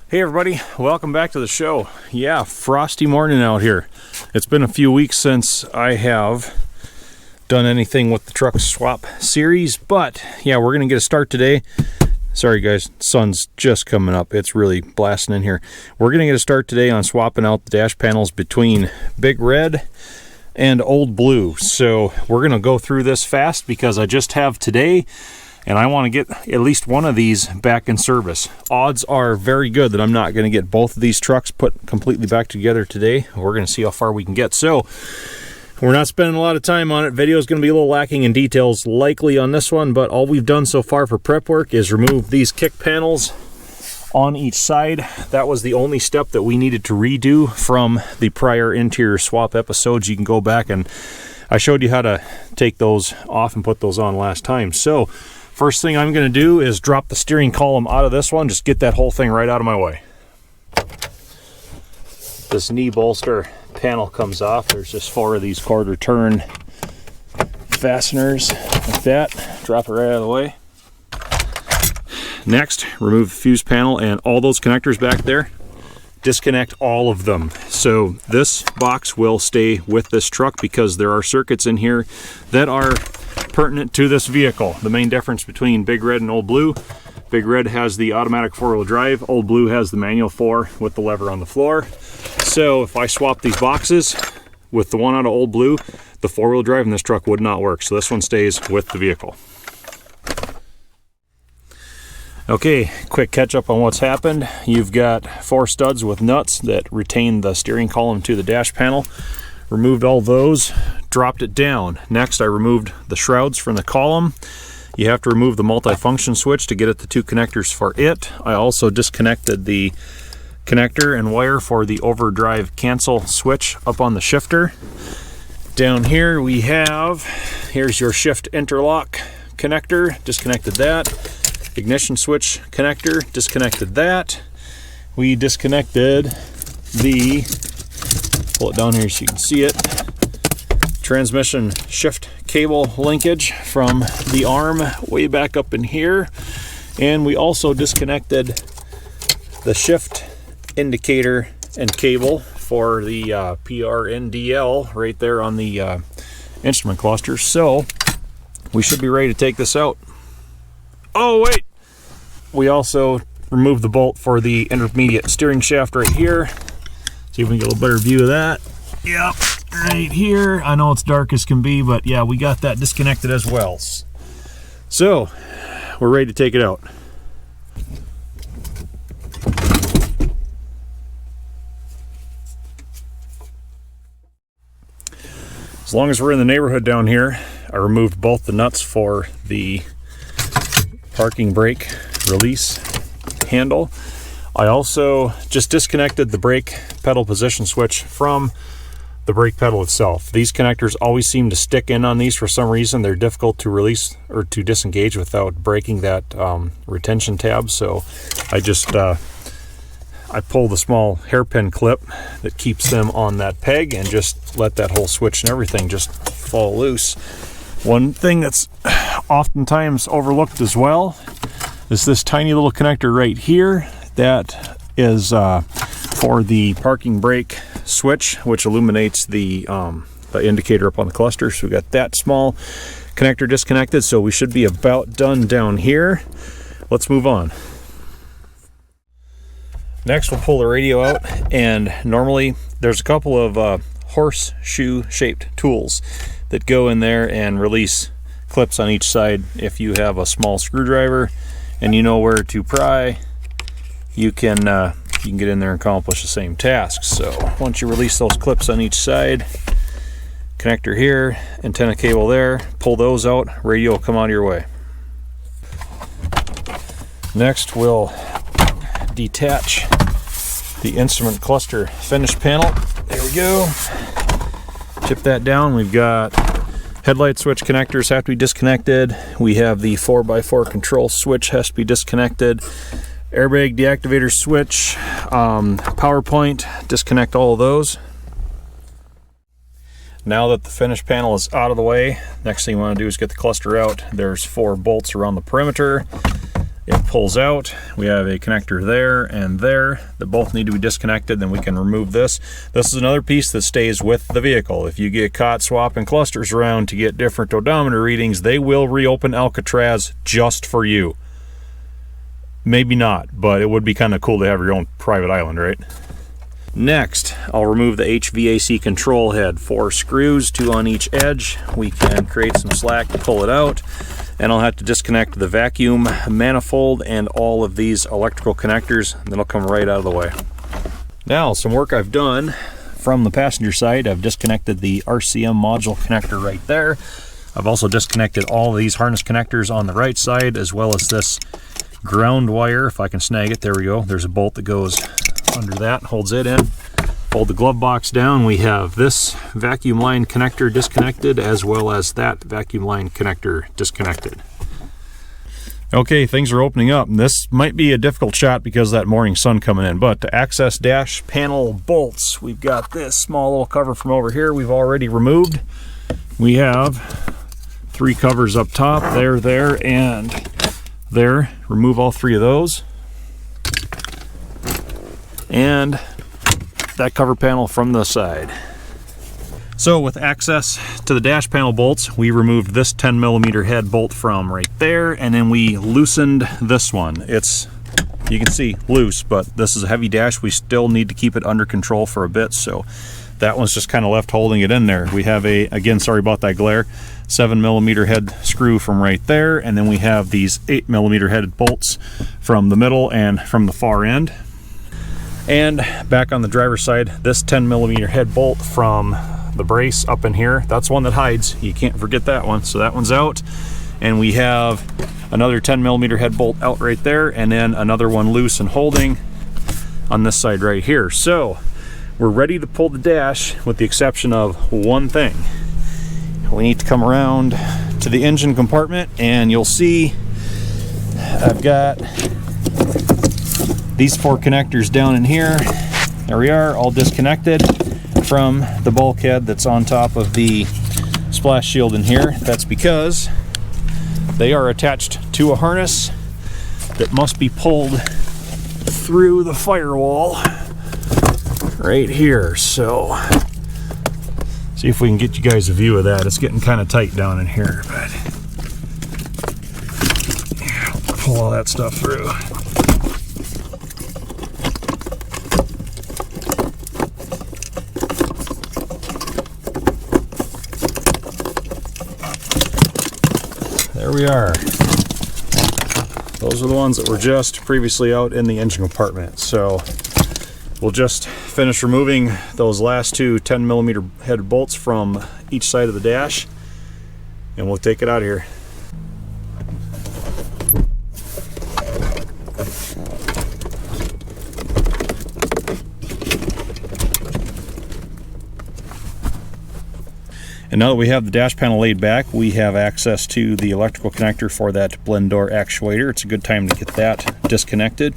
Hey everybody, welcome back to the show. Yeah, frosty morning out here. It's been a few weeks since I have done anything with the truck swap series, but yeah, we're gonna get a start today. Sorry guys, sun's just coming up. It's really blasting in here. We're gonna get a start today on swapping out the dash panels between Big Red and Old Blue. So we're gonna go through this fast because I just have today and I want to get at least one of these back in service. Odds are very good that I'm not going to get both of these trucks put completely back together today. We're going to see how far we can get. So we're not spending a lot of time on it. Video is going to be a little lacking in details likely on this one, but all we've done so far for prep work is remove these kick panels on each side. That was the only step that we needed to redo from the prior interior swap episodes. You can go back and I showed you how to take those off and put those on last time. So first thing I'm going to do is drop the steering column out of this one, just get that whole thing right out of my way. This knee bolster panel comes off. There's just 4 of these quarter turn fasteners like that. Drop it right out of the way. Next, remove the fuse panel and all those connectors back there. Disconnect all of them. So this box will stay with this truck because there are circuits in here that are pertinent to this vehicle. The main difference between Big Red and Old Blue: Big Red has the automatic 4-wheel drive, Old Blue has the manual 4 with the lever on the floor. So if I swap these boxes with the one out of Old Blue, the 4-wheel drive in this truck would not work. So this one stays with the vehicle. Okay, quick catch up on what's happened. You've got 4 studs with nuts that retain the steering column to the dash panel. Removed all those, dropped it down. Next, I removed the shrouds from the column. You have to remove the multifunction switch to get at the 2 connectors for it. I also disconnected the connector and wire for the overdrive cancel switch up on the shifter. Down here we have, here's your shift interlock connector, disconnected that. Ignition switch connector, disconnected that. We disconnected the, pull it down here so you can see it, transmission shift cable linkage from the arm way back up in here. And we also disconnected the shift indicator and cable for the PRNDL right there on the instrument cluster. So we should be ready to take this out. Oh wait, we also removed the bolt for the intermediate steering shaft right here. See if we can get a little better view of that. Yep, right here. I know it's dark as can be, but yeah, we got that disconnected as well. So we're ready to take it out. As long as we're in the neighborhood down here, I removed both the nuts for the parking brake release handle. I also just disconnected the brake pedal position switch from the brake pedal itself. These connectors always seem to stick in on these for some reason. They're difficult to release or to disengage without breaking that retention tab. So I just I pull the small hairpin clip that keeps them on that peg and just let that whole switch and everything just fall loose. One thing that's oftentimes overlooked as well is this tiny little connector right here. That is for the parking brake switch, which illuminates the indicator up on the cluster. So we got that small connector disconnected, so we should be about done down here. Let's move on. Next, we'll pull the radio out, and normally there's a couple of horseshoe shaped tools that go in there and release clips on each side. If you have a small screwdriver and you know where to pry, you can get in there and accomplish the same task. So once you release those clips on each side, connector here, antenna cable there, pull those out, radio will come out of your way. Next, we'll detach the instrument cluster finish panel. There we go. Chip that down. We've got headlight switch connectors have to be disconnected. We have the 4x4 control switch has to be disconnected. Airbag deactivator switch, power point, disconnect all of those. Now that the finish panel is out of the way, next thing you want to do is get the cluster out. There's 4 bolts around the perimeter. It pulls out. We have a connector there and there that both need to be disconnected. Then we can remove this. This is another piece that stays with the vehicle. If you get caught swapping clusters around to get different odometer readings, they will reopen Alcatraz just for you. Maybe not, but it would be kind of cool to have your own private island, right? Next, I'll remove the HVAC control head. 4 screws, 2 on each edge. We can create some slack to pull it out. And I'll have to disconnect the vacuum manifold and all of these electrical connectors, and then I'll come right out of the way. Now, some work I've done from the passenger side. I've disconnected the RCM module connector right there. I've also disconnected all of these harness connectors on the right side, as well as this ground wire. If I can snag it, there we go. There's a bolt that goes under that, holds it in. Fold the glove box down. We have this vacuum line connector disconnected, as well as that vacuum line connector disconnected. Okay, things are opening up. This might be a difficult shot because of that morning sun coming in, but to access dash panel bolts, we've got this small little cover from over here we've already removed. We have 3 covers up top, there, and there. Remove all 3 of those. And that cover panel from the side. So with access to the dash panel bolts, we removed this 10mm head bolt from right there, and then we loosened this one. It's, you can see, loose, but this is a heavy dash. We still need to keep it under control for a bit, so that one's just kind of left holding it in there. We have a, again, sorry about that glare, 7mm head screw from right there, and then we have these 8mm headed bolts from the middle and from the far end. And back on the driver's side, this 10mm head bolt from the brace up in here, that's one that hides. You can't forget that one. So that one's out. And we have another 10mm head bolt out right there, and then another one loose and holding on this side right here. So we're ready to pull the dash, with the exception of one thing. We need to come around to the engine compartment, and you'll see I've got these 4 connectors down in here. There we are, all disconnected from the bulkhead that's on top of the splash shield in here. That's because they are attached to a harness that must be pulled through the firewall right here. So see if we can get you guys a view of that. It's getting kind of tight down in here, but yeah, pull all that stuff through. There we are. Those are the ones that were just previously out in the engine compartment. So we'll just finish removing those last 2 10mm headed bolts from each side of the dash, and we'll take it out of here. And now that we have the dash panel laid back, we have access to the electrical connector for that blend door actuator. It's a good time to get that disconnected.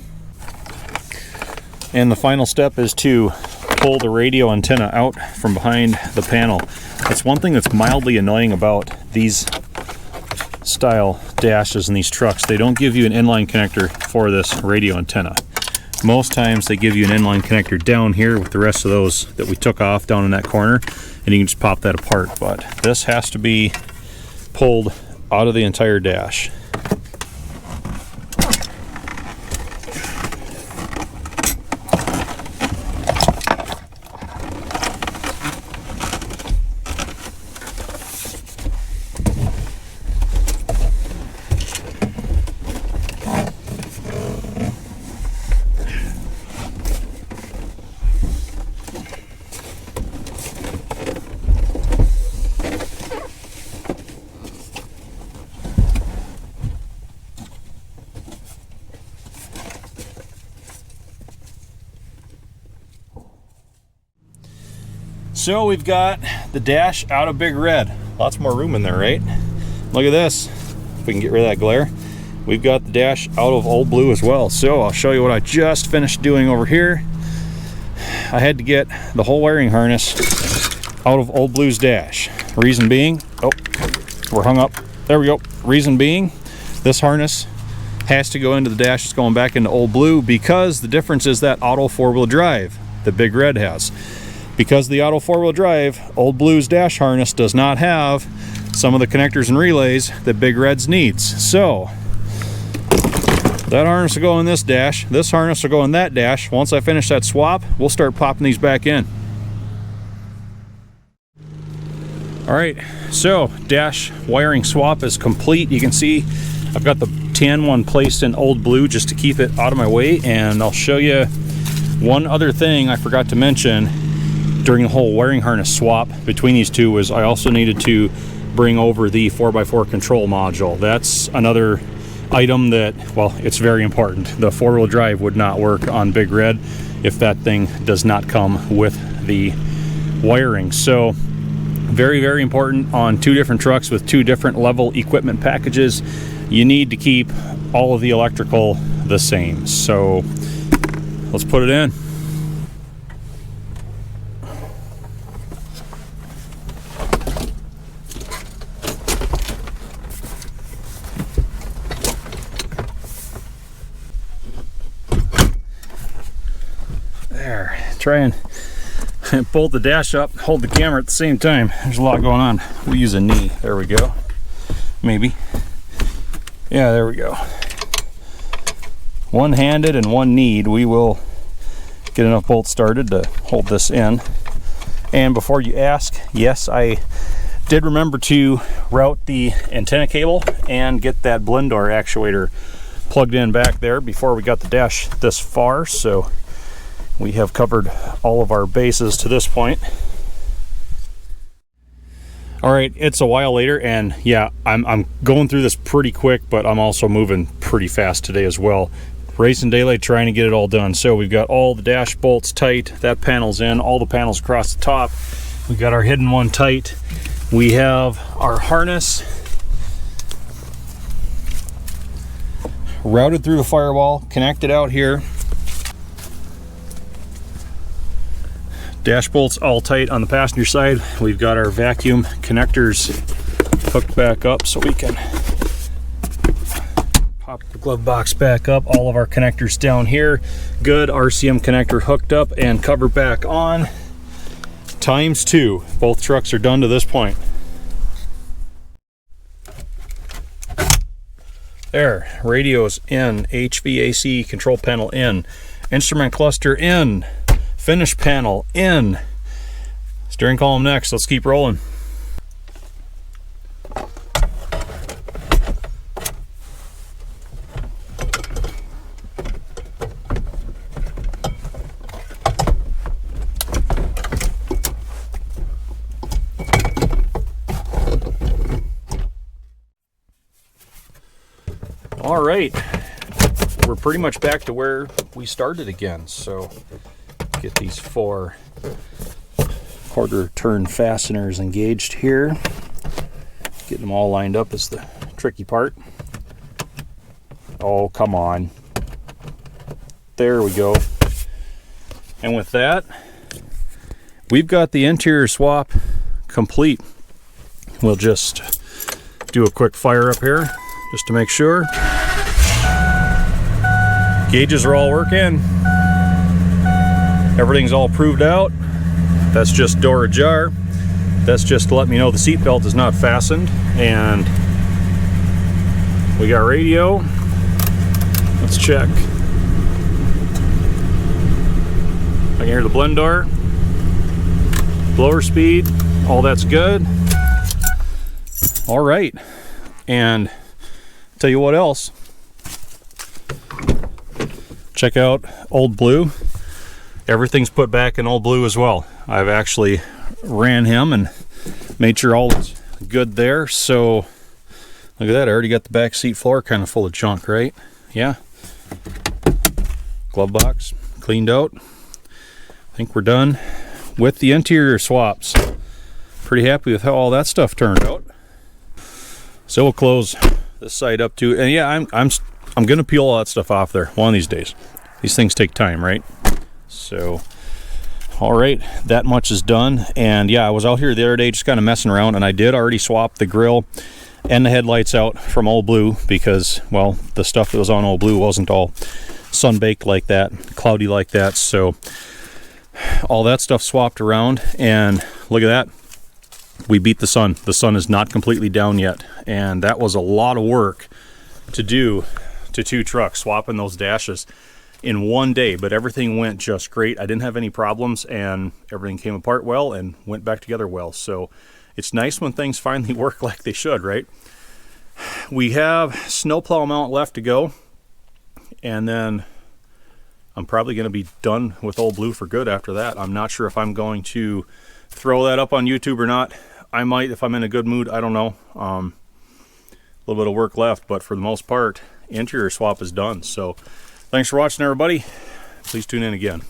And the final step is to pull the radio antenna out from behind the panel. That's one thing that's mildly annoying about these style dashes in these trucks. They don't give you an inline connector for this radio antenna. Most times they give you an inline connector down here with the rest of those that we took off down in that corner, and you can just pop that apart. But this has to be pulled out of the entire dash. So we've got the dash out of Big Red. Lots more room in there, right? Look at this. If we can get rid of that glare. We've got the dash out of Old Blue as well. So I'll show you what I just finished doing over here. I had to get the whole wiring harness out of Old Blue's dash. Reason being, oh, we're hung up. There we go. Reason being, this harness has to go into the dash. It's going back into Old Blue because the difference is that auto 4-wheel drive that Big Red has. Because the auto 4-wheel drive, Old Blue's dash harness does not have some of the connectors and relays that Big Red's needs. So that harness will go in this dash, this harness will go in that dash. Once I finish that swap, we'll start popping these back in. Alright, so dash wiring swap is complete. You can see I've got the tan one placed in Old Blue just to keep it out of my way, and I'll show you one other thing I forgot to mention during the whole wiring harness swap between these two was I also needed to bring over the 4x4 control module. That's another item that, well, it's very important. The 4-wheel drive would not work on Big Red if that thing does not come with the wiring. So very, very important on two different trucks with two different level equipment packages. You need to keep all of the electrical the same. So let's put it in. There, try and bolt the dash up, hold the camera at the same time. There's a lot going on. We use a knee. There we go. Maybe. Yeah, there we go. One-handed and one kneed. We will get enough bolts started to hold this in. And before you ask, yes, I did remember to route the antenna cable and get that blend door actuator plugged in back there before we got the dash this far. So we have covered all of our bases to this point. All right, it's a while later, and yeah, I'm going through this pretty quick, but I'm also moving pretty fast today as well. Racing daylight, trying to get it all done. So we've got all the dash bolts tight, that panel's in, all the panels across the top. We've got our hidden one tight. We have our harness routed through the firewall, connected out here. Dash bolts all tight on the passenger side. We've got our vacuum connectors hooked back up so we can pop the glove box back up. All of our connectors down here. Good. RCM connector hooked up and cover back on. ×2. Both trucks are done to this point. There. Radios in. HVAC control panel in. Instrument cluster in. Finish panel in. Steering column next. Let's keep rolling. All right, we're pretty much back to where we started again. So get these 4 quarter turn fasteners engaged here. Getting them all lined up is the tricky part. Oh, come on. There we go. And with that, we've got the interior swap complete. We'll just do a quick fire up here just to make sure. Gauges are all working. Everything's all proved out. That's just door ajar. That's just to let me know the seat belt is not fastened. And we got radio. Let's check. I can hear the blend door. Blower speed. All that's good. All right. And tell you what else. Check out Old Blue. Everything's put back in Old Blue as well. I've actually ran him and made sure all is good there. So look at that, I already got the back seat floor kind of full of junk, right? Yeah. Glove box cleaned out. I think we're done with the interior swaps. Pretty happy with how all that stuff turned out. So we'll close this side up too. And yeah, I'm gonna peel all that stuff off there one of these days. These things take time, right? So, all right, that much is done. And yeah, I was out here the other day just kind of messing around, and I did already swap the grill. and the headlights out from Old Blue because, well, the stuff that was on Old Blue wasn't all sun-baked like that, cloudy like that. So all that stuff swapped around, and look at that. We beat the sun. The sun is not completely down yet, and that was a lot of work to do to 2 trucks, swapping those dashes in one day, but everything went just great. I didn't have any problems, and everything came apart well and went back together well. So it's nice when things finally work like they should, right? We have snowplow mount left to go, and then I'm probably going to be done with Old Blue for good after that. I'm not sure if I'm going to throw that up on YouTube or not. I might if I'm in a good mood. I don't know. A little bit of work left, but for the most part, interior swap is done. So thanks for watching, everybody. Please tune in again.